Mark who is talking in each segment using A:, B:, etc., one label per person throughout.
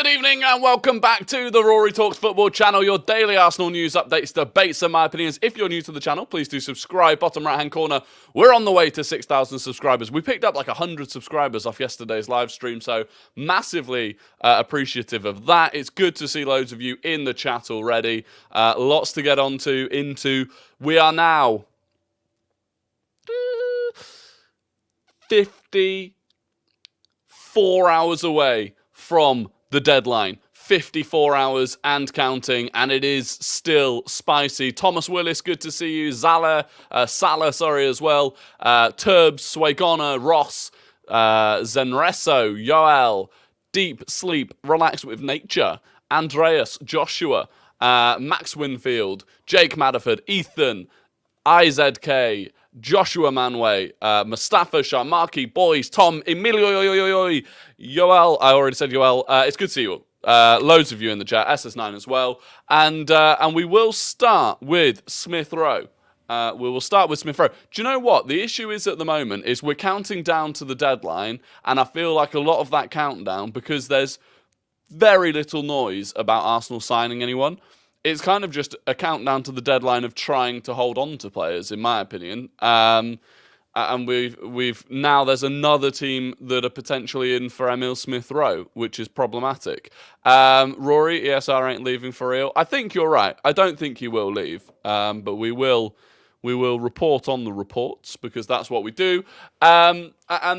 A: Good evening and welcome back to the Rory Talks Football channel, your daily Arsenal news updates, debates and my opinions. If you're new to the channel, please do subscribe. Bottom right hand corner, we're on the way to 6,000 subscribers. We picked up like 100 subscribers off yesterday's live stream, so massively appreciative of that. It's good to see loads of you in the chat already. Lots to get into. We are now 54 hours away from the deadline. 54 hours and counting, and it is still spicy. Thomas Willis, good to see you. Salah, as well. Turbs, Swagona, Ross, Zenreso, Yoel, Deep Sleep, Relax with Nature, Andreas, Joshua, Max Winfield, Jake Madaford, Ethan, IZK, Joshua Manway, Mustafa, Sharmaki, Boys, Tom, Emilio, Yoel, I already said Yoel, it's good to see you all. Loads of you in the chat, SS9 as well, and we will start with SMITH-ROWE. Do you know what? The issue is at the moment is we're counting down to the deadline, and I feel like a lot of that countdown, because there's very little noise about Arsenal signing anyone, it's kind of just a countdown to the deadline of trying to hold on to players, in my opinion. And we've now there's another team that are potentially in for Emile Smith-Rowe, which is problematic. Rory, ESR ain't leaving for real. I think you're right. I don't think he will leave, but we will report on the reports, because that's what we do. And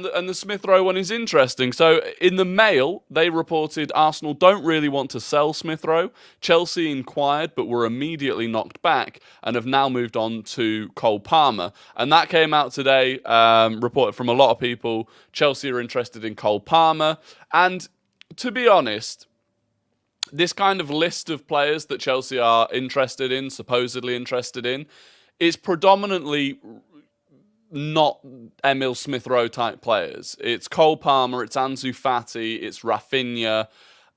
A: the Smith-Rowe one is interesting. So in the Mail, they reported Arsenal don't really want to sell Smith-Rowe. Chelsea inquired, but were immediately knocked back and have now moved on to Cole Palmer. And that came out today, reported from a lot of people. Chelsea are interested in Cole Palmer. And to be honest, this kind of list of players that Chelsea are interested in, supposedly interested in, is predominantly not Emile Smith-Rowe type players. It's Cole Palmer, it's Ansu Fati, it's Rafinha.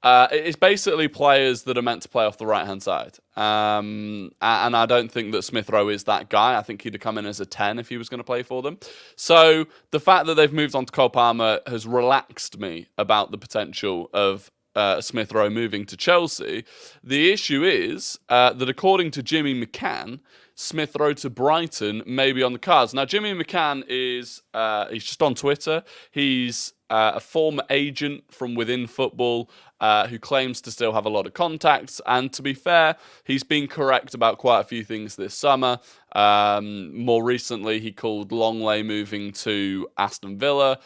A: It's basically players that are meant to play off the right-hand side. And I don't think that Smith-Rowe is that guy. I think he'd have come in as a 10 if he was going to play for them. So the fact that they've moved on to Cole Palmer has relaxed me about the potential of Smith-Rowe moving to Chelsea. The issue is that according to Jimmy McCann, Smith-Rowe to Brighton may be on the cards. Now, Jimmy McCann is he's just on Twitter. He's a former agent from within football who claims to still have a lot of contacts. And to be fair, he's been correct about quite a few things this summer. More recently, he called Longley moving to Aston Villa.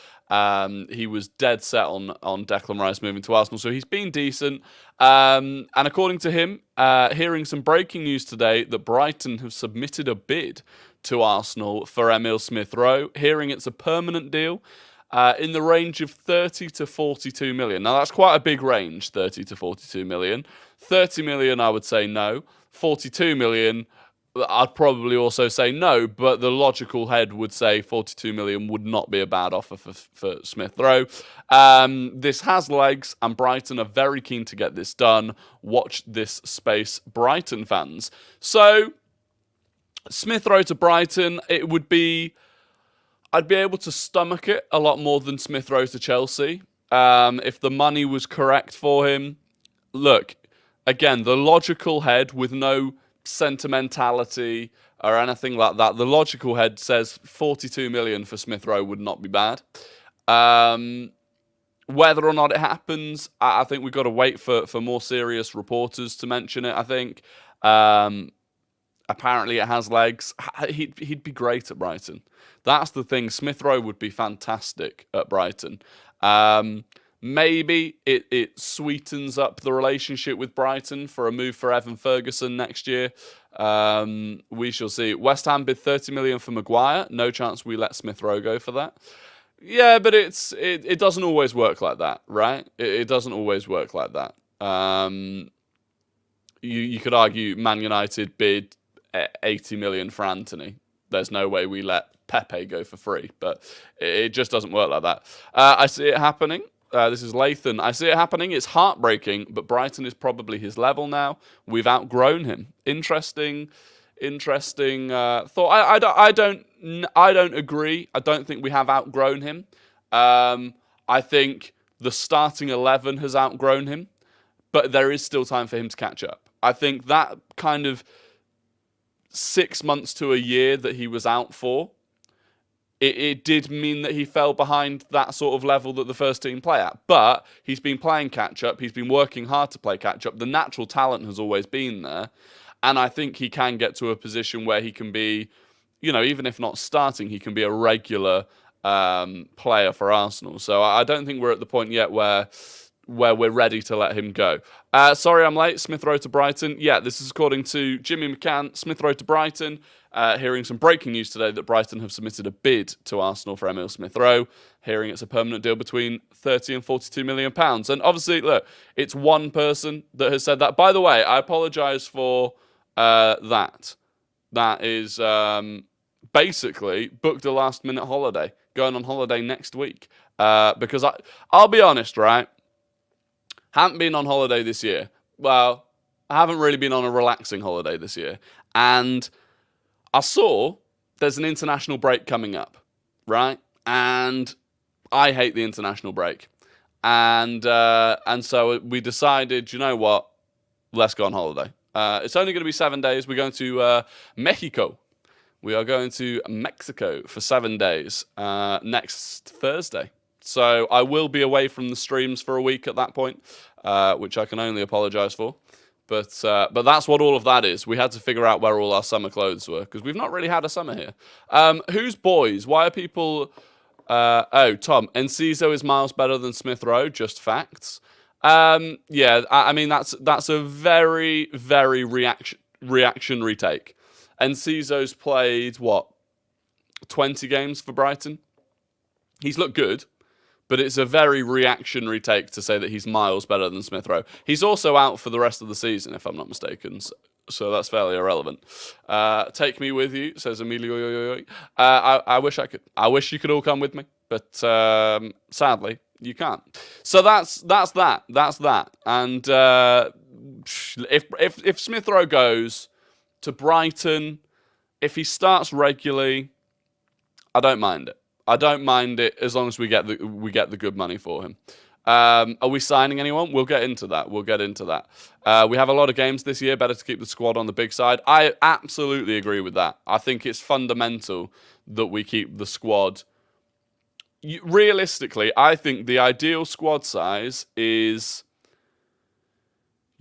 A: He was dead set on Declan Rice moving to Arsenal, so he's been decent. And according to him, hearing some breaking news today that Brighton have submitted a bid to Arsenal for Emile Smith-Rowe, hearing it's a permanent deal in the range of 30 to 42 million. Now, that's quite a big range, 30 to 42 million. 30 million, I would say no. 42 million, I'd probably also say no, but the logical head would say 42 million would not be a bad offer for Smith-Rowe. This has legs, and Brighton are very keen to get this done. Watch this space, Brighton fans. So, Smith-Rowe to Brighton, it would be... I'd be able to stomach it a lot more than Smith-Rowe to Chelsea. If the money was correct for him. Look, again, the logical head with no sentimentality or anything like that. The logical head says 42 million for Smith-Rowe would not be bad. Whether or not it happens, I think we've got to wait for more serious reporters to mention it, I think. Apparently it has legs. He'd be great at Brighton. That's the thing. Smith-Rowe would be fantastic at Brighton. Maybe it sweetens up the relationship with Brighton for a move for Evan Ferguson next year. We shall see. West Ham bid 30 million for Maguire. No chance we let Smith-Rowe go for that. Yeah, but it doesn't always work like that, right? It doesn't always work like that. You could argue Man United bid 80 million for Anthony. There's no way we let Pepe go for free, but it just doesn't work like that. I see it happening. This is Lathan. I see it happening. It's heartbreaking, but Brighton is probably his level now. We've outgrown him. Interesting thought. I don't agree. I don't think we have outgrown him. I think the starting 11 has outgrown him. but there is still time for him to catch up. I think that kind of 6 months to a year that he was out for, it did mean that he fell behind that sort of level that the first team play at. But he's been playing catch-up. He's been working hard to play catch-up. The natural talent has always been there. And I think he can get to a position where he can be, even if not starting, he can be a regular player for Arsenal. So I don't think we're at the point yet where we're ready to let him go. Sorry I'm late. Smith-Rowe to Brighton. Yeah, this is according to Jimmy McCann. Smith-Rowe to Brighton. Hearing some breaking news today that Brighton have submitted a bid to Arsenal for Emile Smith-Rowe. Hearing it's a permanent deal between 30 and 42 million pounds. And obviously, look, it's one person that has said that. By the way, I apologise for that. That is basically booked a last-minute holiday. Going on holiday next week. Because I'll be honest, right? Haven't been on holiday this year. Well, I haven't really been on a relaxing holiday this year. And I saw there's an international break coming up, right? And I hate the international break. And so we decided, you know what? Let's go on holiday. It's only going to be 7 days. We're going to Mexico. We are going to Mexico for 7 days next Thursday. So I will be away from the streams for a week at that point, which I can only apologise for. But that's what all of that is. We had to figure out where all our summer clothes were, because we've not really had a summer here. Who's boys? Why are people... Tom, Enciso is miles better than Smith-Rowe, just facts. Yeah, I mean, that's a very, very reactionary take. Enciso's played, 20 games for Brighton? He's looked good. But it's a very reactionary take to say that he's miles better than Smith-Rowe. He's also out for the rest of the season, if I'm not mistaken. So that's fairly irrelevant. Take me with you, says Emilio. I wish I could. I wish you could all come with me, but sadly you can't. So that's that. And if Smith-Rowe goes to Brighton, if he starts regularly, I don't mind it. I don't mind it as long as we get the good money for him. Are we signing anyone? We'll get into that. We have a lot of games this year. Better to keep the squad on the big side. I absolutely agree with that. I think it's fundamental that we keep the squad. Realistically, I think the ideal squad size is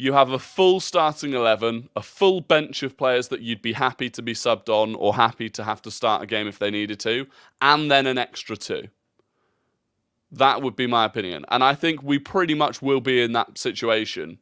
A: you have a full starting 11, a full bench of players that you'd be happy to be subbed on or happy to have to start a game if they needed to, and then an extra 2. That would be my opinion. And I think we pretty much will be in that situation.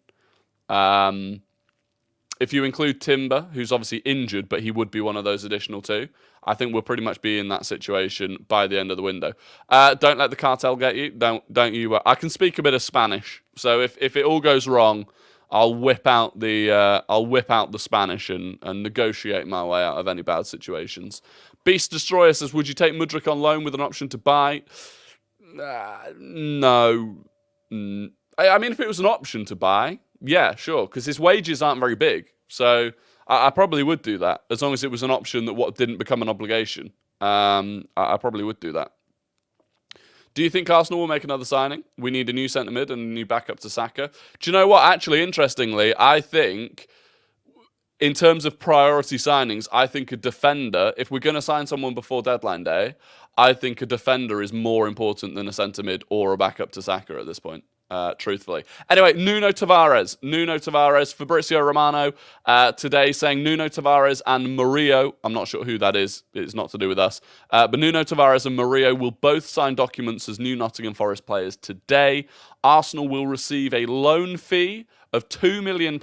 A: If you include Timber, who's obviously injured, but he would be one of those additional 2, I think we'll pretty much be in that situation by the end of the window. Don't let the cartel get you. Don't you? I can speak a bit of Spanish, so if it all goes wrong, I'll whip out the Spanish and negotiate my way out of any bad situations. Beast Destroyer says, would you take Mudryk on loan with an option to buy? No. I mean, if it was an option to buy, yeah, sure, because his wages aren't very big. So I probably would do that, as long as it was an option that didn't become an obligation. I probably would do that. Do you think Arsenal will make another signing? We need a new centre mid and a new backup to Saka. Do you know what? Actually, interestingly, I think in terms of priority signings, I think a defender, if we're going to sign someone before deadline day, I think a defender is more important than a centre mid or a backup to Saka at this point. Truthfully. Anyway, Nuno Tavares, Fabrizio Romano today saying Nuno Tavares and Murillo, I'm not sure who that is, it's not to do with us, but Nuno Tavares and Murillo will both sign documents as new Nottingham Forest players today. Arsenal will receive a loan fee of £2 million,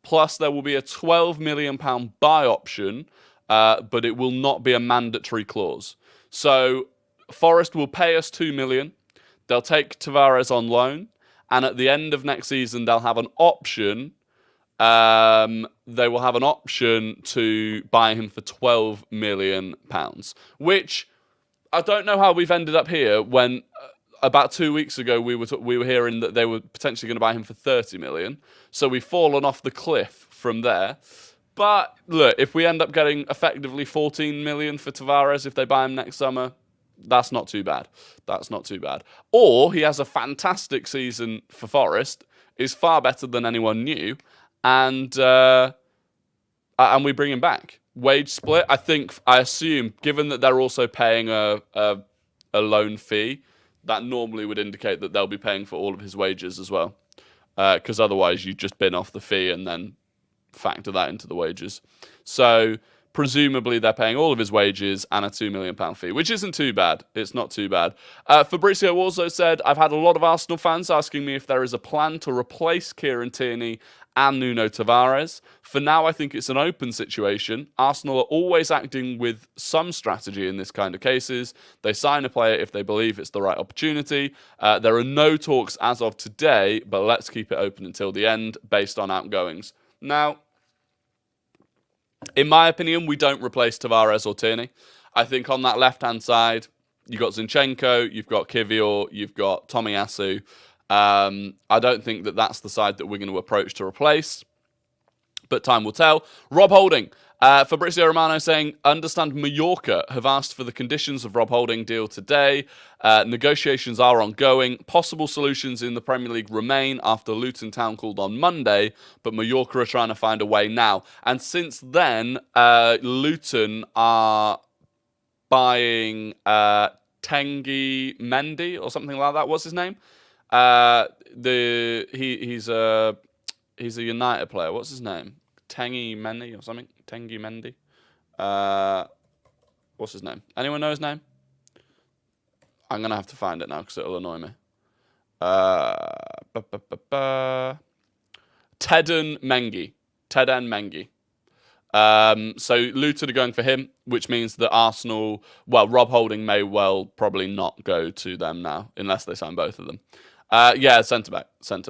A: plus there will be a £12 million buy option, but it will not be a mandatory clause. So Forest will pay us $2 million. They'll take Tavares on loan, and at the end of next season, they'll have an option. They will have an option to buy him for £12 million, which I don't know how we've ended up here when about 2 weeks ago we were hearing that they were potentially going to buy him for £30 million. So we've fallen off the cliff from there. But look, if we end up getting effectively £14 million for Tavares if they buy him next summer, That's not too bad. That's not too bad. Or he has a fantastic season for Forest, is far better than anyone knew, and we bring him back. Wage split, I assume, given that they're also paying a loan fee, that normally would indicate that they'll be paying for all of his wages as well. Because otherwise you just bin off the fee and then factor that into the wages. So presumably they're paying all of his wages and a £2 million fee, which isn't too bad. It's not too bad. Fabrizio also said, I've had a lot of Arsenal fans asking me if there is a plan to replace Kieran Tierney and Nuno Tavares. For now, I think it's an open situation. Arsenal are always acting with some strategy in this kind of cases. They sign a player if they believe it's the right opportunity. There are no talks as of today, but let's keep it open until the end based on outgoings. Now, in my opinion, we don't replace Tavares or Tierney. I think on that left-hand side, you've got Zinchenko, you've got Kivior, you've got Tomiyasu. I don't think that that's the side that we're going to approach to replace, but time will tell. Rob Holding, Fabrizio Romano saying, understand Mallorca have asked for the conditions of Rob Holding deal today. Negotiations are ongoing. Possible solutions in the Premier League remain after Luton Town called on Monday, but Mallorca are trying to find a way now. And since then, Luton are buying Tengi Mendy or something like that. What's his name? He's a United player. What's his name? Tengi Mendy or something? Tengi Mendy. What's his name? Anyone know his name? I'm gonna have to find it now because it'll annoy me. Teden Mengi. Teden Mengi. So Luton are going for him, which means that Arsenal, Rob Holding may probably not go to them now unless they sign both of them. Centre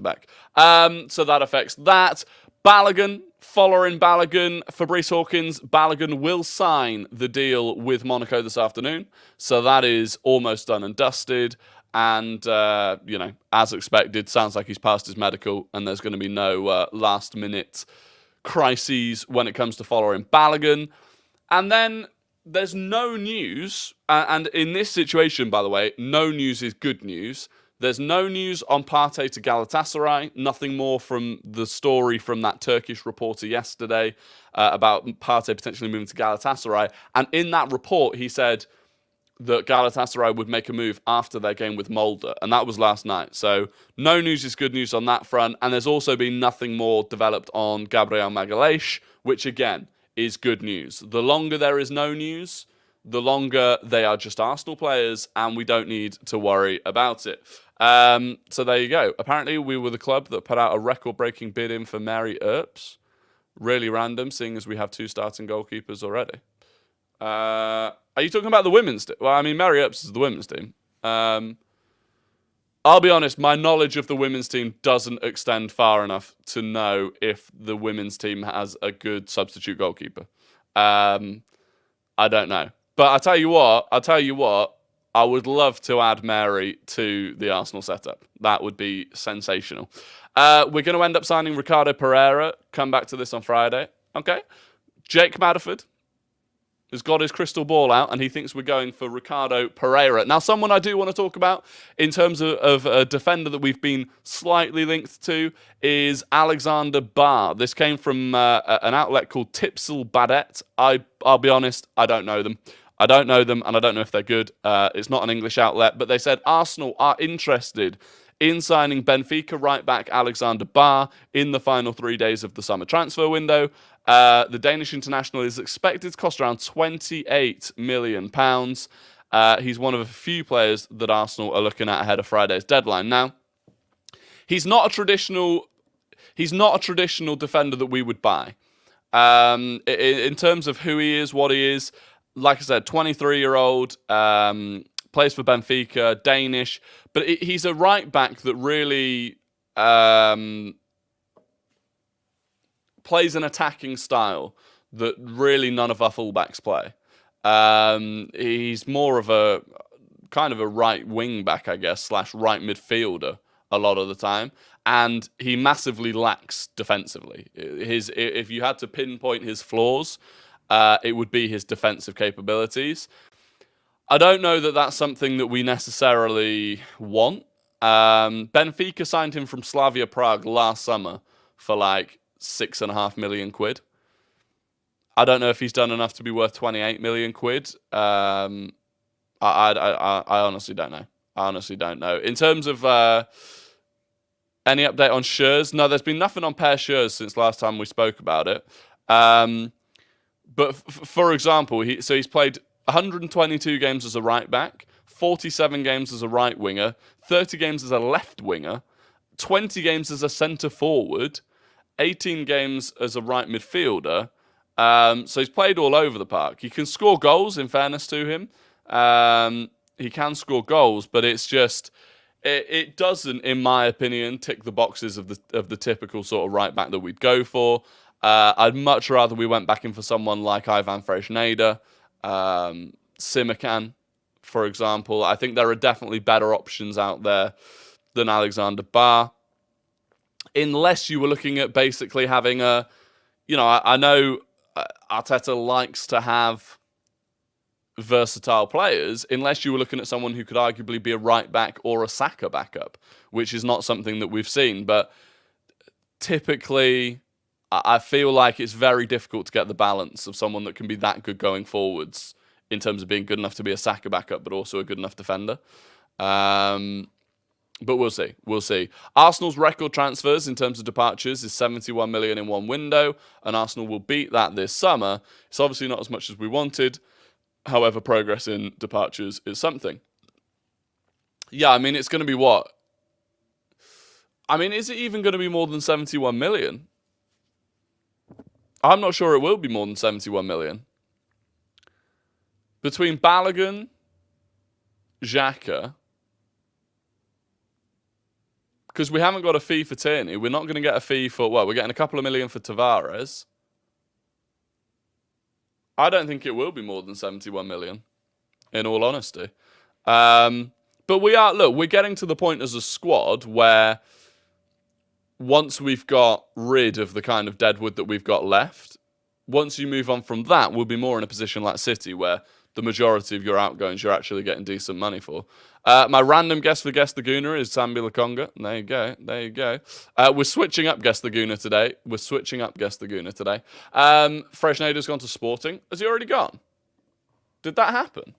A: back. So that affects that. Balogun, following Balogun, Fabrice Hawkins, Balogun will sign the deal with Monaco this afternoon. So that is almost done and dusted. And, as expected, sounds like he's passed his medical and there's going to be no last-minute crises when it comes to following Balogun. And then there's no news. And in this situation, by the way, no news is good news. There's no news on Partey to Galatasaray. Nothing more from the story from that Turkish reporter yesterday about Partey potentially moving to Galatasaray. And in that report, he said that Galatasaray would make a move after their game with Molde. And that was last night. So no news is good news on that front. And there's also been nothing more developed on Gabriel Magalhaes, which again is good news. The longer there is no news, the longer they are just Arsenal players and we don't need to worry about it. So there you go. Apparently we were the club that put out a record-breaking bid in for Mary Earps. Really random, seeing as we have 2 starting goalkeepers already. Are you talking about the women's team? Well, I mean, Mary Earps is the women's team. I'll be honest, my knowledge of the women's team doesn't extend far enough to know if the women's team has a good substitute goalkeeper. I don't know. But I'll tell you what, I would love to add Mary to the Arsenal setup. That would be sensational. We're going to end up signing Ricardo Pereira. Come back to this on Friday. Okay. Jake Madaford has got his crystal ball out and he thinks we're going for Ricardo Pereira. Now, someone I do want to talk about in terms of a defender that we've been slightly linked to is Alexander Barr. This came from an outlet called Tipsel Badet. I'll be honest, I don't know them. And I don't know if they're good. It's not an English outlet, but they said Arsenal are interested in signing Benfica right-back Alexander Barr in the final 3 days of the summer transfer window. The Danish international is expected to cost around £28 million. He's one of a few players that Arsenal are looking at ahead of Friday's deadline. Now, he's not a traditional defender that we would buy. In terms of who he is, what he is, like I said, 23-year-old, plays for Benfica, Danish, but he's a right-back that really plays an attacking style that really none of our fullbacks play. He's more of a kind of a right wing-back, I guess, / right midfielder a lot of the time, and he massively lacks defensively. If you had to pinpoint his flaws, it would be his defensive capabilities. I don't know that that's something that we necessarily want. Benfica signed him from Slavia Prague last summer for like £6.5 million. I don't know if he's done enough to be worth 28 million quid. I honestly don't know. I honestly don't know. In terms of any update on Schürrle? No, there's been nothing on Per Schürrle since last time we spoke about it. But for example, he's played 122 games as a right back, 47 games as a right winger, 30 games as a left winger, 20 games as a centre forward, 18 games as a right midfielder. So he's played all over the park. He can score goals, in fairness to him. He can score goals, but it's just it doesn't, in my opinion, tick the boxes of the typical sort of right back that we'd go for. I'd much rather we went back in for someone like Ivan Fresneda, Simikan, for example. I think there are definitely better options out there than Alexander Barr. Unless you were looking at basically having a, I know Arteta likes to have versatile players, unless you were looking at someone who could arguably be a right back or a Saka backup, which is not something that we've seen. But typically, I feel like it's very difficult to get the balance of someone that can be that good going forwards in terms of being good enough to be a Saka backup, but also a good enough defender. But we'll see. We'll see. Arsenal's record transfers in terms of departures is 71 million in one window, and Arsenal will beat that this summer. It's obviously not as much as we wanted. However, progress in departures is something. Yeah, I mean, it's going to be what? I mean, is it even going to be more than 71 million? I'm not sure it will be more than 71 million. Between Balogun, Xhaka, because we haven't got a fee for Tierney. We're not going to get a fee for, we're getting a couple of million for Tavares. I don't think it will be more than 71 million, in all honesty. But we're getting to the point as a squad where once we've got rid of the kind of deadwood that we've got left, once you move on from that, we'll be more in a position like City where the majority of your outgoings you're actually getting decent money for. My random guess for Guess the Gooner is Sambi Lakonga. There you go. We're switching up Guess the Gooner today. Fresneda's gone to Sporting. Has he already gone? Did that happen?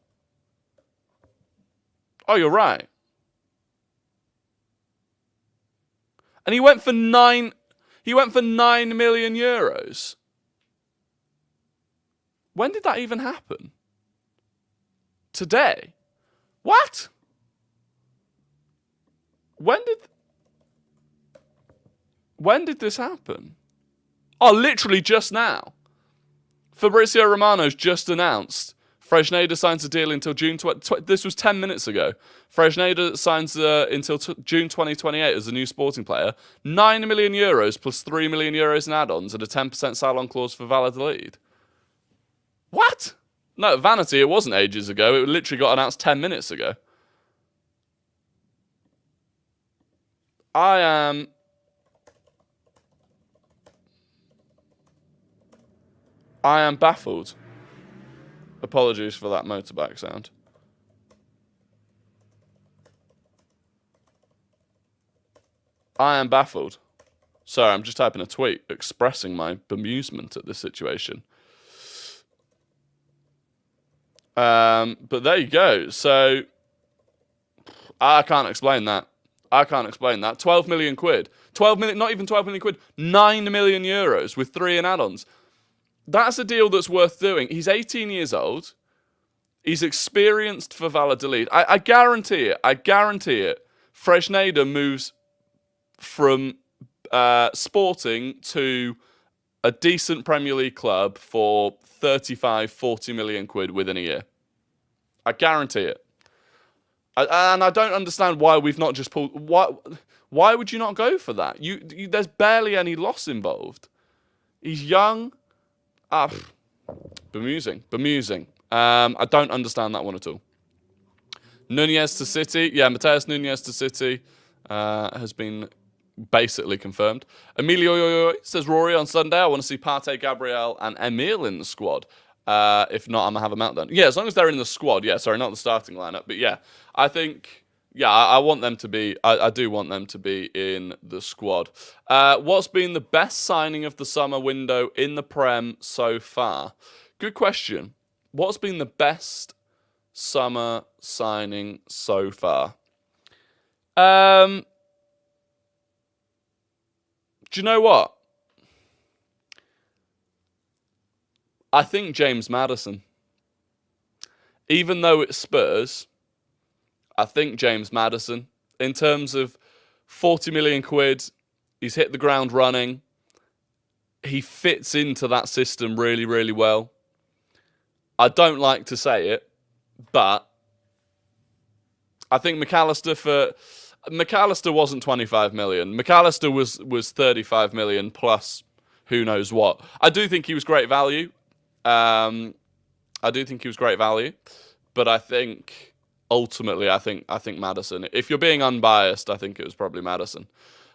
A: Oh, you're right. And he went for 9 million euros. When did that even happen? Today? What? When did this happen? Oh, literally just now. Fabrizio Romano's just announced Fresneda signs a deal until June. This was 10 minutes ago. Fresneda signs until June 2028 as a new Sporting player. 9 million euros plus 3 million euros in add-ons and a 10% sign-on clause for Valladolid. What? No, Vanity, it wasn't ages ago. It literally got announced 10 minutes ago. I am baffled. Apologies for that motorbike sound. I am baffled. Sorry, I'm just typing a tweet expressing my bemusement at this situation. But there you go. So, I can't explain that. 12 million quid. 12 million, not even 12 million quid. 9 million euros with 3 in add-ons. That's a deal that's worth doing. He's 18 years old. He's experienced for Valladolid. I guarantee it. Fresneda moves from Sporting to a decent Premier League club for 35, 40 million quid within a year. I guarantee it. And I don't understand why we've not just pulled... Why would you not go for that? There's barely any loss involved. He's young. Bemusing. I don't understand that one at all. Nunez to City. Yeah, Mateus Nunez to City has been basically confirmed. Emilio says, Rory, on Sunday, I want to see Partey, Gabriel and Emil in the squad. If not, I'm going to have a meltdown. Yeah, as long as they're in the squad. Yeah, sorry, not the starting lineup. But yeah, I think, yeah, I want them to be, I do want them to be in the squad. What's been the best signing of the summer window in the Prem so far? Good question. What's been the best summer signing so far? Do you know what? I think James Maddison. Even though it's Spurs, I think James Maddison, in terms of 40 million quid, he's hit the ground running. He fits into that system really, really well. I don't like to say it, but I think McAllister wasn't 25 million. McAllister was 35 million plus who knows what. I do think he was great value. But I think ultimately, I think Maddison. If you're being unbiased, I think it was probably Maddison.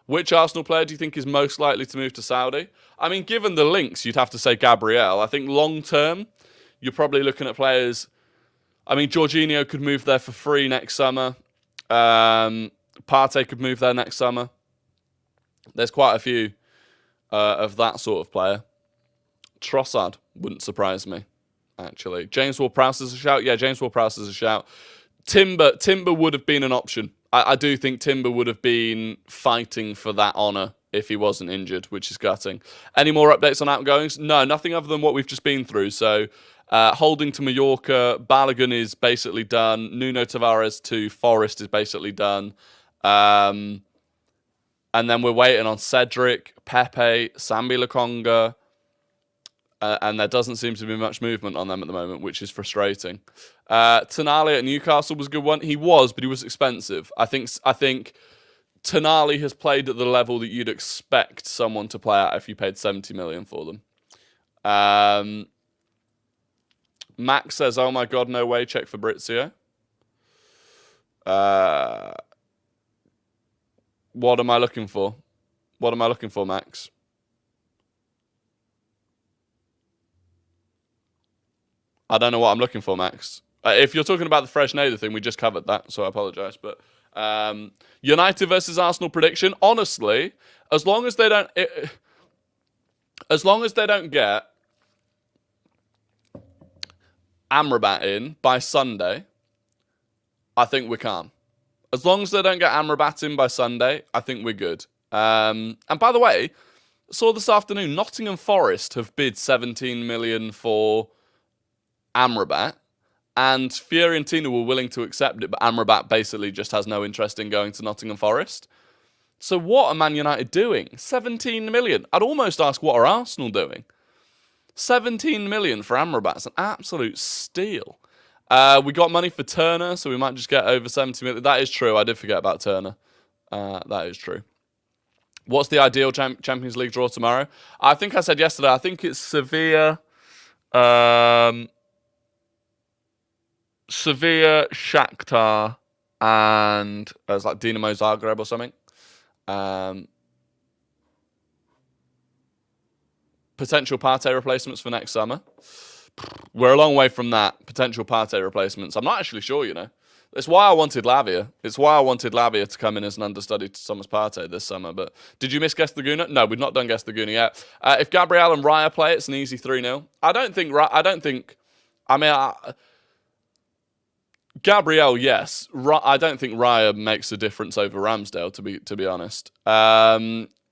A: Which Arsenal player do you think is most likely to move to Saudi? I mean, given the links, you'd have to say Gabriel. I think long term, you're probably looking at players. I mean, Jorginho could move there for free next summer. Partey could move there next summer. There's quite a few of that sort of player. Trossard wouldn't surprise me, actually. James Ward-Prowse is a shout. Yeah, James Ward-Prowse is a shout. Timber would have been an option. I do think Timber would have been fighting for that honour if he wasn't injured, which is gutting. Any more updates on outgoings? No, nothing other than what we've just been through. So, Holding to Mallorca, Balogun is basically done. Nuno Tavares to Forest is basically done. And then we're waiting on Cedric, Pepe, Sambi Lokonga. And there doesn't seem to be much movement on them at the moment, which is frustrating. Tonali at Newcastle was a good one. He was, but he was expensive. I think Tonali has played at the level that you'd expect someone to play at if you paid 70 million for them. Max says, "Oh my God, no way! Check Fabrizio." What am I looking for? What am I looking for, Max? I don't know what I'm looking for, Max. If you're talking about the Fresneda thing, we just covered that, so I apologise. But United versus Arsenal prediction. Honestly, as long as they don't get Amrabat in by Sunday, I think we're calm. As long as they don't get Amrabat in by Sunday, I think we're good. And by the way, saw this afternoon, Nottingham Forest have bid 17 million for Amrabat, and Fiorentina were willing to accept it, but Amrabat basically just has no interest in going to Nottingham Forest. So what are Man United doing? 17 million. I'd almost ask, what are Arsenal doing? 17 million for Amrabat's an absolute steal. We got money for Turner, so we might just get over 70 million. That is true. I did forget about Turner. That is true. What's the ideal Champions League draw tomorrow? I think I said yesterday, I think it's Sevilla, Shakhtar, and it's like Dinamo Zagreb or something. Potential Partey replacements for next summer. We're a long way from that. Potential Partey replacements. I'm not actually sure, you know. It's why I wanted Lavia. It's why I wanted Lavia to come in as an understudy to Thomas Partey this summer. But did you miss Guess the Gooner? No, we've not done Guess the Gooner yet. If Gabriel and Raya play, it's an easy 3-0. Gabriel, yes. I don't think Raya makes a difference over Ramsdale, to be honest.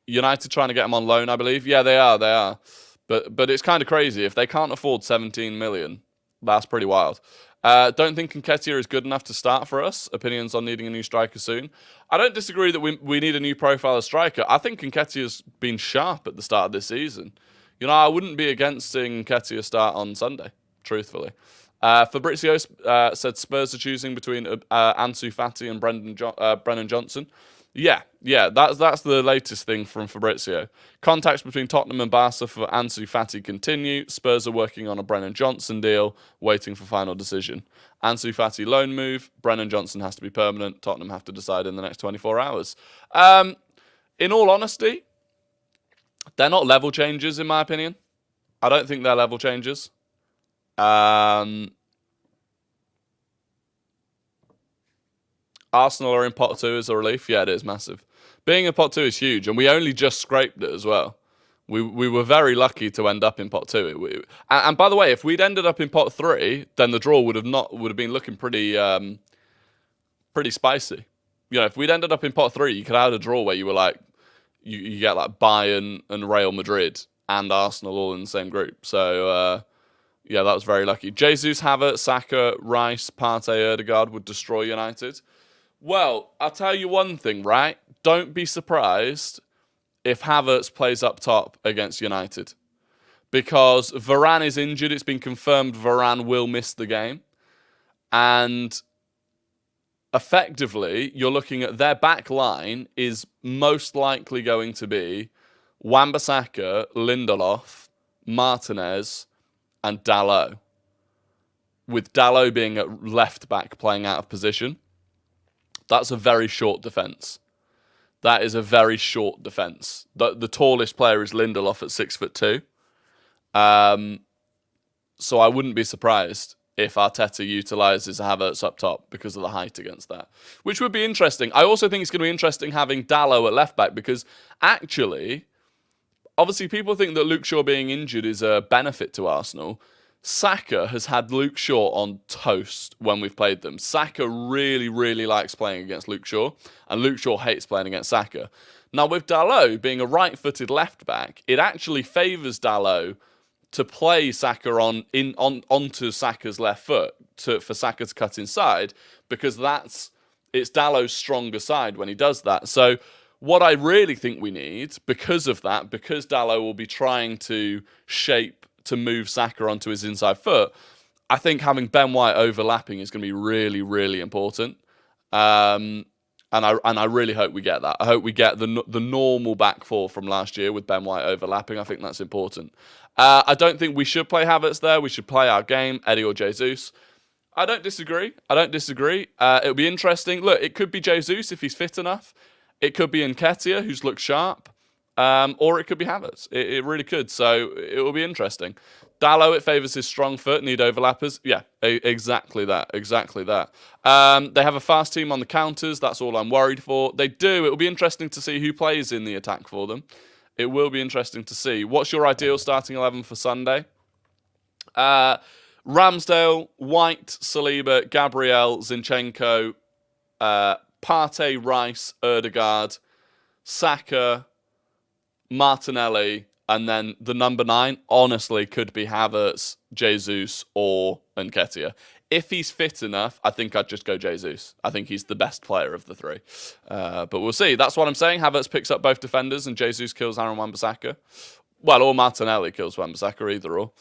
A: United trying to get him on loan, I believe. Yeah, they are. But it's kind of crazy. If they can't afford 17 million, that's pretty wild. Don't think Nketiah is good enough to start for us. Opinions on needing a new striker soon. I don't disagree that we need a new profile of striker. I think Nketiah's been sharp at the start of this season. You know, I wouldn't be against seeing Nketiah start on Sunday, truthfully. Fabrizio said Spurs are choosing between Ansu Fati and Brennan Johnson. Yeah, that's the latest thing from Fabrizio. Contacts between Tottenham and Barca for Ansu Fati continue. Spurs are working on a Brennan Johnson deal, waiting for final decision. Ansu Fati loan move. Brennan Johnson has to be permanent. Tottenham have to decide in the next 24 hours. In all honesty, they're not level changers, in my opinion. I don't think they're level changers. Arsenal are in pot 2 as a relief. Yeah, it is massive. Being in pot 2 is huge, and we only just scraped it as well. We were very lucky to end up in pot 2. And by the way, if we'd ended up in pot 3, then the draw would have been looking pretty spicy. You know, if we'd ended up in pot 3, you could have had a draw where you were like, you get like Bayern and Real Madrid and Arsenal all in the same group. So yeah, that was very lucky. Jesus, Havertz, Saka, Rice, Partey, Ødegaard would destroy United. Well, I'll tell you one thing, right? Don't be surprised if Havertz plays up top against United. Because Varane is injured. It's been confirmed Varane will miss the game. And effectively, you're looking at their back line is most likely going to be Wan-Bissaka, Lindelof, Martinez, and Dalot. With Dalot being at left back playing out of position. That's a very short defence. That is a very short defence. The tallest player is Lindelof at 6'2". So I wouldn't be surprised if Arteta utilises Havertz up top because of the height against that, which would be interesting. I also think it's going to be interesting having Dalot at left back because actually, obviously people think that Luke Shaw being injured is a benefit to Arsenal. Saka has had Luke Shaw on toast when we've played them. Saka really, really likes playing against Luke Shaw, and Luke Shaw hates playing against Saka. Now, with Dalot being a right-footed left-back, it actually favours Dalot to play Saka onto Saka's left foot for Saka to cut inside, because it's Dalot's stronger side when he does that. So what I really think we need, because of that, because Dalot will be trying to move Saka onto his inside foot, I think having Ben White overlapping is going to be really, really important. And I really hope we get that. I hope we get the normal back four from last year with Ben White overlapping. I think that's important. I don't think we should play Havertz there. We should play our game, Eddie or Jesus. I don't disagree. It'll be interesting. Look, it could be Jesus if he's fit enough. It could be Nketiah, who's looked sharp. Or it could be Havertz. It really could. So it will be interesting. Dalot, it favours his strong foot, need overlappers. Yeah, exactly that. They have a fast team on the counters. That's all I'm worried for. They do. It will be interesting to see who plays in the attack for them. It will be interesting to see. What's your ideal starting 11 for Sunday? Ramsdale, White, Saliba, Gabriel, Zinchenko, Partey, Rice, Ødegaard, Saka, Martinelli, and then the number 9, honestly, could be Havertz, Jesus, or Nketiah. If he's fit enough, I think I'd just go Jesus. I think he's the best player of the three. But we'll see. That's what I'm saying. Havertz picks up both defenders and Jesus kills Aaron Wan-Bissaka. Well, or Martinelli kills Wan-Bissaka, either or.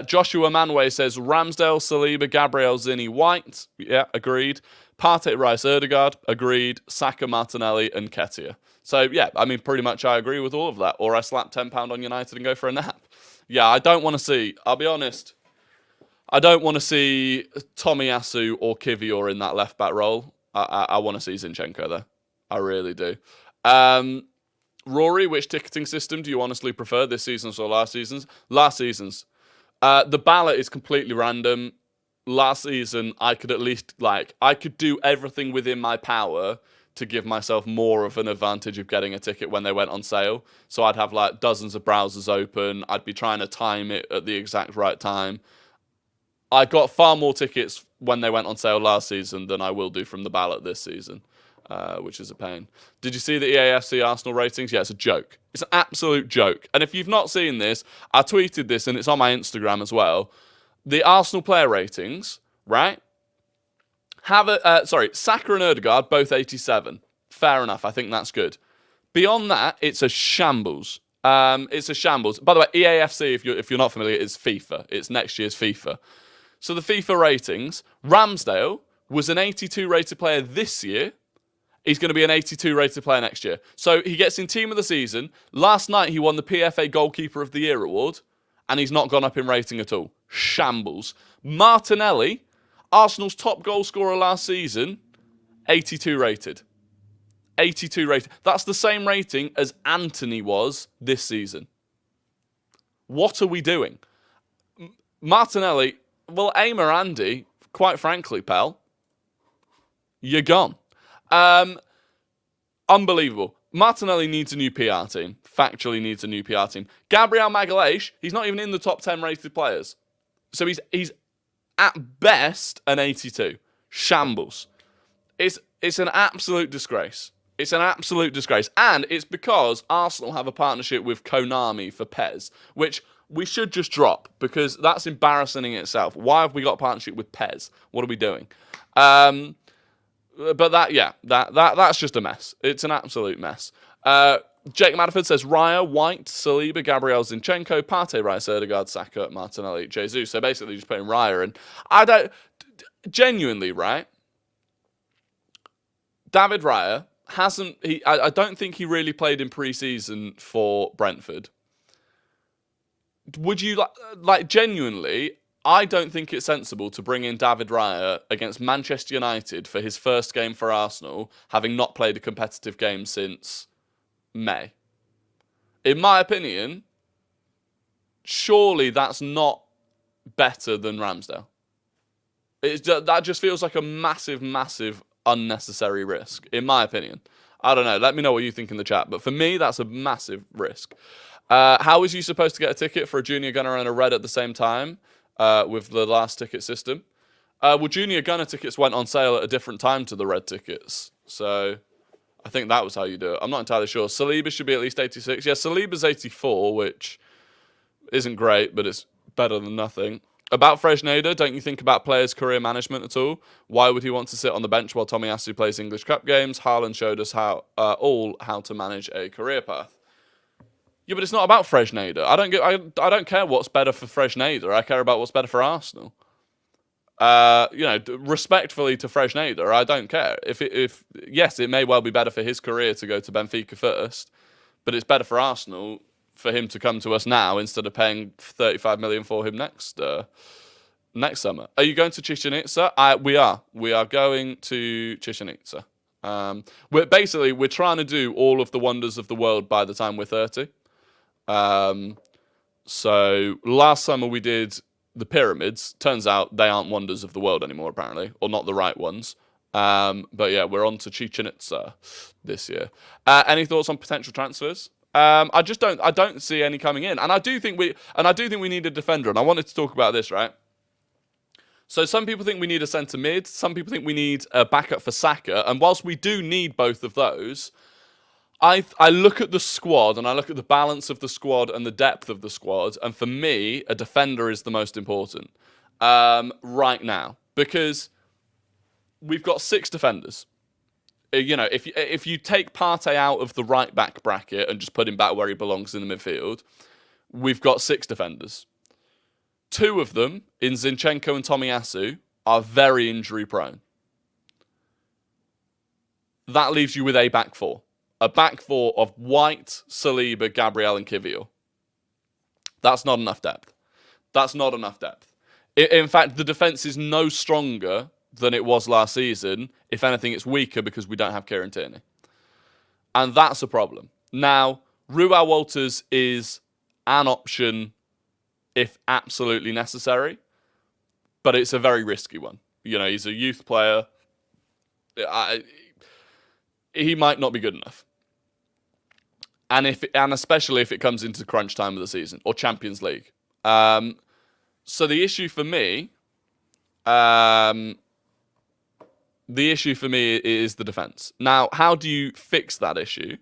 A: Joshua Manway says, Ramsdale, Saliba, Gabriel, Zinni, White. Yeah, agreed. Partey, Rice, Ødegaard. Agreed. Saka, Martinelli, and Nketiah. So, yeah, I mean, pretty much I agree with all of that. Or I slap £10 on United and go for a nap. Yeah, I don't want to see, I'll be honest, I don't want to see Tomiyasu or Kivior in that left-back role. I want to see Zinchenko there. I really do. Rory, which ticketing system do you honestly prefer, this season's or last season's? Last season's. The ballot is completely random. Last season, I could at least, I could do everything within my power to give myself more of an advantage of getting a ticket when they went on sale. So I'd have dozens of browsers open. I'd be trying to time it at the exact right time. I got far more tickets when they went on sale last season than I will do from the ballot this season, which is a pain. Did you see the EAFC Arsenal ratings? Yeah, it's a joke. It's an absolute joke. And if you've not seen this, I tweeted this and it's on my Instagram as well. The Arsenal player ratings, right? Saka and Ødegaard, both 87. Fair enough. I think that's good. Beyond that, it's a shambles. It's a shambles. By the way, EAFC, if you're not familiar, is FIFA. It's next year's FIFA. So the FIFA ratings, Ramsdale was an 82 rated player this year. He's going to be an 82 rated player next year. So he gets in team of the season. Last night, he won the PFA Goalkeeper of the Year award, and he's not gone up in rating at all. Shambles. Martinelli, Arsenal's top goal scorer last season, 82 rated. 82 rated. That's the same rating as Anthony was this season. What are we doing? Martinelli, Well, Aimer Andy, quite frankly, pal, you're gone. Unbelievable. Martinelli needs a new PR team. Factually needs a new PR team. Gabriel Magalhaes, he's not even in the top 10 rated players. So he's at best an 82. Shambles. It's an absolute disgrace. It's an absolute disgrace. And it's because Arsenal have a partnership with Konami for PES, which we should just drop because that's embarrassing in itself. Why have we got a partnership with PES? What are we doing? But that's just a mess. It's an absolute mess. Jake Madaford says Raya, White, Saliba, Gabriel Zinchenko, Partey, Rice, Ødegaard, Saka, Martinelli, Jesus. So basically just putting Raya in. I don't... Genuinely, right? David Raya hasn't... I don't think he really played in pre-season for Brentford. Would you... Like genuinely... I don't think it's sensible to bring in David Raya against Manchester United for his first game for Arsenal, having not played a competitive game since May. In my opinion, surely that's not better than Ramsdale. That just feels like a massive, massive unnecessary risk, in my opinion. I don't know. Let me know what you think in the chat. But for me, that's a massive risk. How was you supposed to get a ticket for a junior gunner and a red at the same time? With the last ticket system. Well, Junior Gunner tickets went on sale at a different time to the red tickets. So I think that was how you do it. I'm not entirely sure. Saliba should be at least 86. Yeah, Saliba's 84, which isn't great, but it's better than nothing. About Fresneda, don't you think about players' career management at all? Why would he want to sit on the bench while Tomiyasu plays English Cup games? Haaland showed us how to manage a career path. Yeah, but it's not about Fresneda. I don't care what's better for Fresneda. I care about what's better for Arsenal. Respectfully to Fresneda, I don't care. Yes, it may well be better for his career to go to Benfica first, but it's better for Arsenal for him to come to us now instead of paying 35 million for him next summer. Are you going to Chichen Itza? We are. We are going to Chichen Itza. We're trying to do all of the wonders of the world by the time we're 30. So last summer we did the pyramids. Turns out they aren't wonders of the world anymore, apparently, or not the right ones. But yeah, we're on to Chichen Itza this year. Any thoughts on potential transfers? I don't see any coming in, and I do think we need a defender. And I wanted to talk about this, right? So some people think we need a centre mid. Some people think we need a backup for Saka. And whilst we do need both of those, I look at the squad and I look at the balance of the squad and the depth of the squad, and for me, a defender is the most important right now because we've got 6 defenders. If you take Partey out of the right back bracket and just put him back where he belongs in the midfield, we've got 6 defenders. 2 of them, in Zinchenko and Tomiyasu, are very injury prone. That leaves you with a back 4. A back 4 of White, Saliba, Gabriel, and Kivior. That's not enough depth. In fact, the defence is no stronger than it was last season. If anything, it's weaker because we don't have Kieran Tierney. And that's a problem. Now, Ruel Walters is an option if absolutely necessary, but it's a very risky one. He's a youth player. He might not be good enough. And especially if it comes into crunch time of the season or Champions League. So the issue for me is the defence. Now, how do you fix that issue?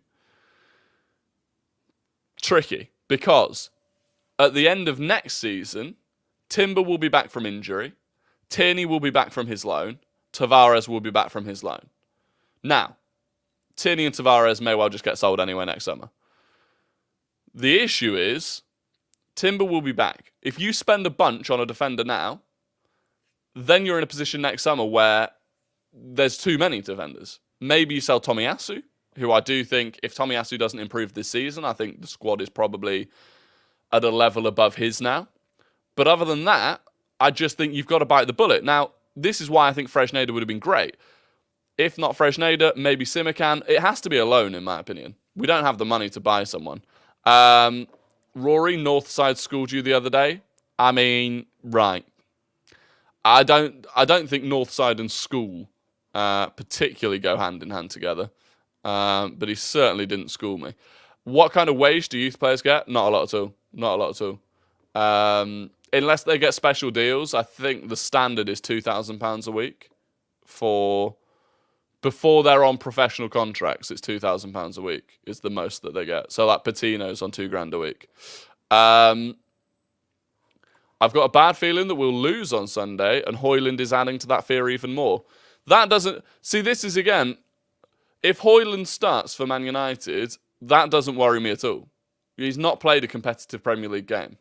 A: Tricky, because at the end of next season, Timber will be back from injury, Tierney will be back from his loan, Tavares will be back from his loan. Now, Tierney and Tavares may well just get sold anyway next summer. The issue is, Timber will be back. If you spend a bunch on a defender now, then you're in a position next summer where there's too many defenders. Maybe you sell Tomiyasu, who I do think, if Tomiyasu doesn't improve this season, I think the squad is probably at a level above his now. But other than that, I just think you've got to bite the bullet. Now, this is why I think Fresneda would have been great. If not Fresneda, maybe Simican. It has to be a loan, in my opinion. We don't have the money to buy someone. Rory, Northside schooled you the other day. I mean, right. I don't think Northside and school particularly go hand in hand together. But he certainly didn't school me. What kind of wage do youth players get? Not a lot at all. Not a lot at all. Unless they get special deals, I think the standard is £2,000 a week for before they're on professional contracts. It's £2,000 a week is the most that they get. So like Patino's on £2,000 a week. I've got a bad feeling that we'll lose on Sunday, and Højlund is adding to that fear even more. That doesn't see. This is again. If Højlund starts for Man United, that doesn't worry me at all. He's not played a competitive Premier League game.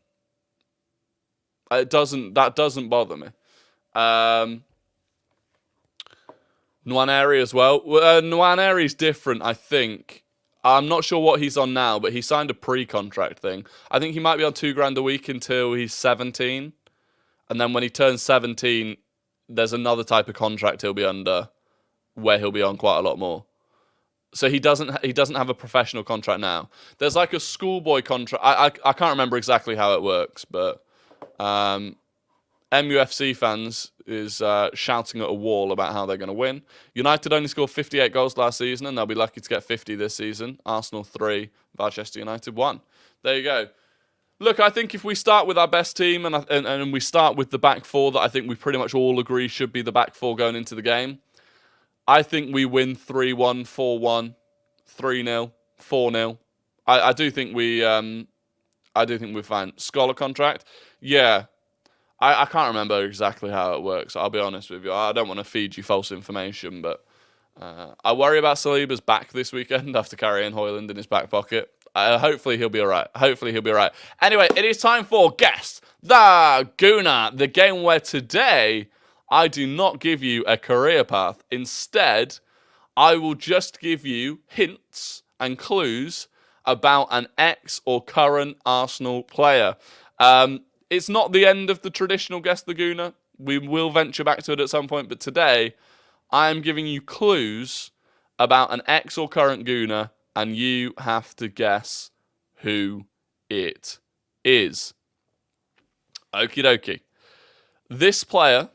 A: That doesn't bother me. Nwaneri as well. Nwaneri's different, I think. I'm not sure what he's on now, but he signed a pre-contract thing. I think he might be on £2,000 a week until he's 17. And then when he turns 17, there's another type of contract he'll be under where he'll be on quite a lot more. So he doesn't have a professional contract now. There's like a schoolboy contract. I can't remember exactly how it works, but MUFC fans is shouting at a wall about how they're going to win. United only scored 58 goals last season, and they'll be lucky to get 50 this season. Arsenal 3, Manchester United 1. There you go. Look, I think if we start with our best team and we start with the back four that I think we pretty much all agree should be the back four going into the game, I think we win 3-1, 4-1, 3-0, 4-0. I do think we're fine. Scholar contract, yeah. I can't remember exactly how it works. I'll be honest with you. I don't want to feed you false information, but I worry about Saliba's back this weekend after carrying Højlund in his back pocket. Hopefully he'll be all right. Anyway, it is time for Guess the Gooner, the game where today I do not give you a career path. Instead, I will just give you hints and clues about an ex or current Arsenal player. It's not the end of the traditional Guess the Gooner. We will venture back to it at some point, but today I am giving you clues about an ex or current Gooner, and you have to guess who it is. Okie dokie. This player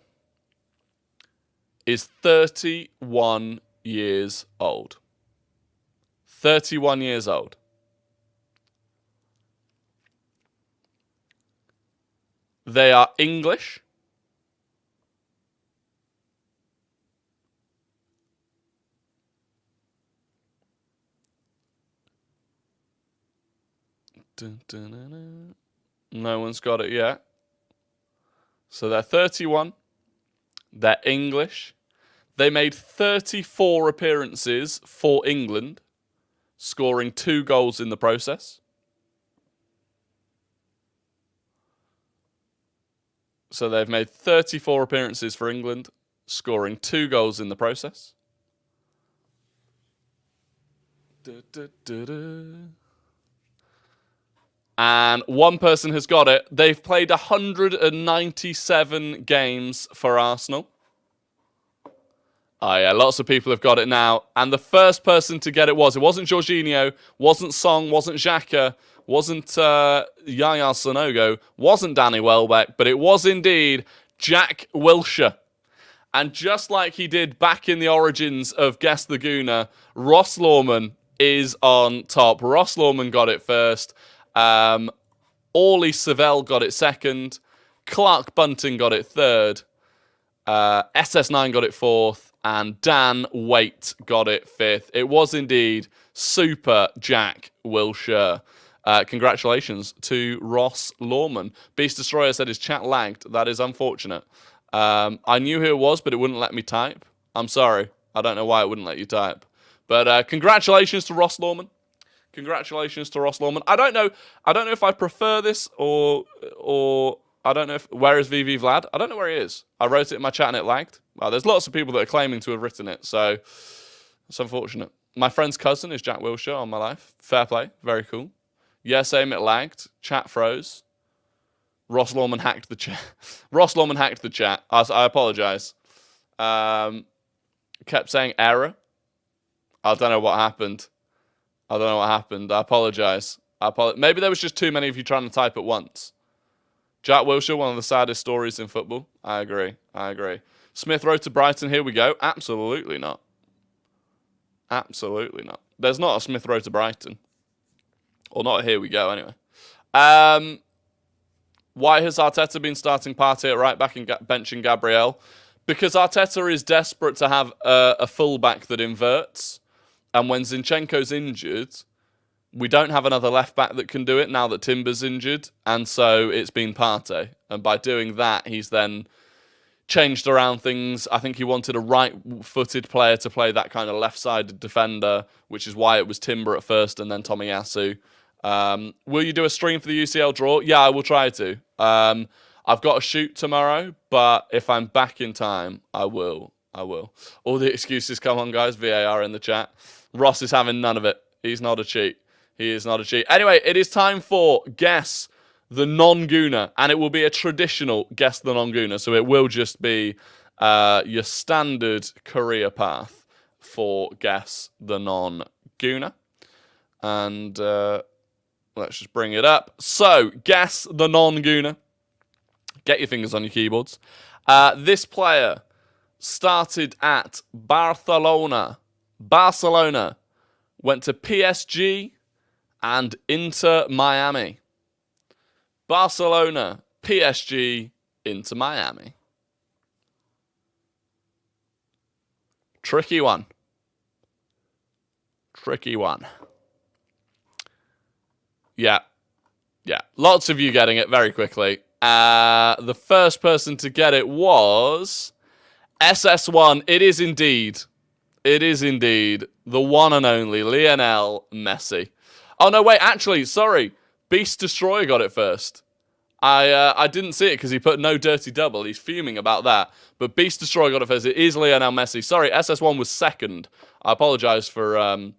A: is 31 years old. 31 years old. They are English. No one's got it yet. So they're 31. They're English. They made 34 appearances for England, scoring 2 goals in the process. So they've made 34 appearances for England, scoring 2 goals in the process. And one person has got it. They've played 197 games for Arsenal. Oh yeah, lots of people have got it now. And the first person to get it wasn't Jorginho, wasn't Song, wasn't Xhaka, wasn't Yaya Sanogo, wasn't Danny Welbeck, but it was indeed Jack Wilshere. And just like he did back in the origins of Guess the Gooner, Ross Lawman is on top. Ross Lawman got it first. Orly Savell got it second. Clark Bunting got it third. SS9 got it fourth. And Dan Waite got it fifth. It was indeed Super Jack Wilshere. Congratulations to Ross Lawman. Beast Destroyer said his chat lagged. That is unfortunate. I knew who it was, but it wouldn't let me type. I'm sorry. I don't know why it wouldn't let you type. But congratulations to Ross Lawman. Congratulations to Ross Lawman. I don't know if I prefer this or I don't know if... Where is VV Vlad? I don't know where he is. I wrote it in my chat and it lagged. Well, there's lots of people that are claiming to have written it, so it's unfortunate. My friend's cousin is Jack Wilshere on my life. Fair play. Very cool. Yeah, same, it lagged. Chat froze. Ross Lawman hacked the chat. Ross Lawman hacked the chat. I apologise. Kept saying error. I don't know what happened. I apologise. Maybe there was just too many of you trying to type at once. Jack Wilshere, one of the saddest stories in football. I agree. Smith-Rowe to Brighton, here we go. Absolutely not. Absolutely not. There's not a Smith-Rowe to Brighton. Or not here we go, anyway. Why has Arteta been starting Partey at right back and benching Gabriel? Because Arteta is desperate to have a fullback that inverts. And when Zinchenko's injured, we don't have another left-back that can do it now that Timber's injured. And so it's been Partey. And by doing that, he's then changed around things. I think he wanted a right-footed player to play that kind of left-sided defender, which is why it was Timber at first and then Tomiyasu. Will you do a stream for the UCL draw? Yeah, I will try to. I've got a shoot tomorrow, but if I'm back in time, I will. All the excuses come on, guys. VAR in the chat. Ross is having none of it. He's not a cheat. He is not a cheat. Anyway, it is time for Guess the Non-Gooner, and it will be a traditional Guess the Non-Gooner, so it will just be your standard career path for Guess the Non-Gooner. And let's just bring it up. So, Guess the Non-Gooner. Get your fingers on your keyboards. This player started at Barcelona, went to PSG and Inter Miami. Barcelona, PSG, Inter Miami. Tricky one. Yeah. Lots of you getting it very quickly. The first person to get it was SS1. It is indeed the one and only Lionel Messi. Oh, no, wait, actually, sorry. Beast Destroyer got it first. I didn't see it because he put no dirty double. He's fuming about that. But Beast Destroyer got it first. It is Lionel Messi. Sorry, SS1 was second. I apologise for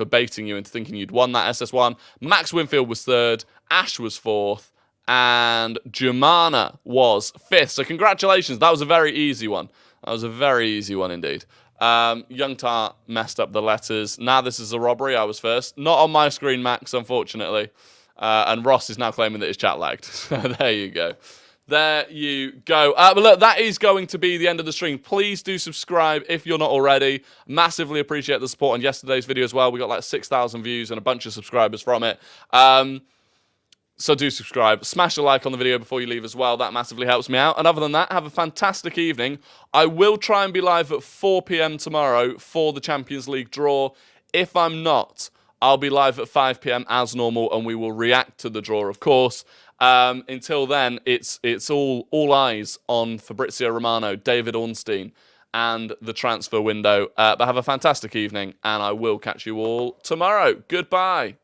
A: baiting you into thinking you'd won that SS1. Max Winfield was third. Ash was fourth. And Jumana was fifth. So congratulations. That was a very easy one. That was a very easy one indeed. Young Tar messed up the letters. Now this is a robbery. I was first. Not on my screen, Max, unfortunately. And Ross is now claiming that his chat lagged. There you go. There you go. But look, that is going to be the end of the stream. Please do subscribe if you're not already. Massively appreciate the support on yesterday's video as well. We got like 6,000 views and a bunch of subscribers from it. So do subscribe. Smash a like on the video before you leave as well. That massively helps me out. And other than that, have a fantastic evening. I will try and be live at 4 p.m. tomorrow for the Champions League draw. If I'm not, I'll be live at 5 p.m. as normal, and we will react to the draw, of course. Until then, it's all eyes on Fabrizio Romano, David Ornstein, and the transfer window. But have a fantastic evening, and I will catch you all tomorrow. Goodbye.